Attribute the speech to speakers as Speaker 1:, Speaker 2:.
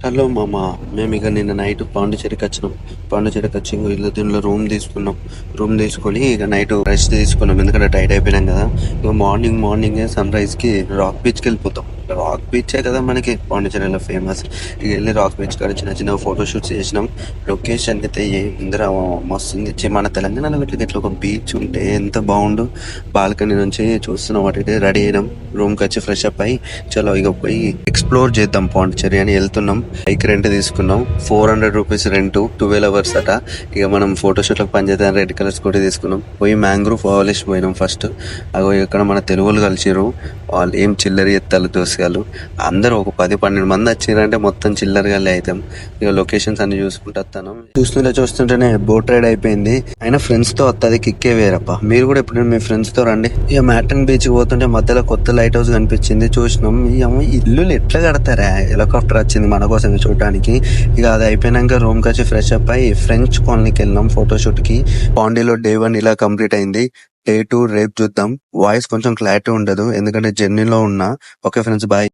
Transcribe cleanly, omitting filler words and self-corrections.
Speaker 1: Hello మామ. మేము ఇక నిన్న నైట్ పాండిచేరికి వచ్చినాం. పాండిచేరికి వచ్చి ఇంకో ఇల్లు దీనిలో రూమ్ తీసుకున్నాం. రూమ్ తీసుకొని ఇక నైట్ రెస్ట్ తీసుకున్నాం, ఎందుకంటే టైట్ అయిపోయినాం కదా. ఇక మార్నింగే సన్ రైజ్కి రాక్ బీచ్కి వెళ్ళిపోతాం. రాక్ బీచే కదా మనకి పాండిచేరిలో ఫేమస్. ఇక వెళ్ళి రాక్ బీచ్ కాడ చిన్న చిన్న ఫోటోషూట్స్ చేసినాం. లొకేషన్ అయితే ఇందిరా మస్తు ఉంది. మన తెలంగాణలో ఇట్లా ఒక బీచ్ ఉంటే ఎంత బాగుండు. బాల్కనీ నుంచి చూస్తున్నాం, అటు రెడీ అయినాం. రూమ్కి వచ్చి ఫ్రెష్ అప్ అయ్యి చలో ఇక పోయి ఎక్స్ప్లోర్ చేద్దాం పాండిచేరి అని వెళ్తున్నాం. బైక్ రెంట్ తీసుకున్నాం. 400 రూపీస్ రెంట్, 12 అవర్స్ అట. ఇక మనం ఫోటోషూట్లకు పనిచేద్దాం, రెడ్ కలర్ స్కూటీ తీసుకున్నాం. పోయి మ్యాంగ్రూవ్ ఫారెస్ట్ పోయినాం ఫస్ట్. అగో ఇక్కడ మన తెలుగులు కలిసిరు. వాళ్ళు ఏం చిల్లరి ఎత్తాలు దోసగాళ్ళు. అందరూ ఒక 10-12 మంది వచ్చిరంటే మొత్తం చిల్లరగాళ్ళే అవుతాం. ఇక లొకేషన్స్ అన్ని చూసుకుంటూ వస్తాను. చూస్తుంటేనే బోట్ రైడ్ అయిపోయింది. అయినా ఫ్రెండ్స్ తో వస్తుంది కిక్కే వేరప్ప. మీరు కూడా ఎప్పుడైనా మీ ఫ్రెండ్స్ తో రండి. ఇక మ్యాటన్ బీచ్ పోతుంటే మధ్యలో కొత్త లైట్ హౌస్ కనిపించింది, చూసినాం. ఈ ఇల్లులు ఎట్లా కడతారా, హెలికాప్టర్ వచ్చింది మన కోసం చూడడానికి. ఇక అది అయిపోయినాక రూమ్కి వచ్చి ఫ్రెష్ అప్ అయ్యి ఫ్రెంచ్ కాలనీకి వెళ్ళినాం ఫోటోషూట్ కి. పాండీలో డే 1 ఇలా కంప్లీట్ అయింది. డే 2 రేపు చూద్దాం. వాయిస్ కొంచెం క్లారిటీ ఉండదు, ఎందుకంటే జర్నీలో ఉన్నా. Okay friends, bye.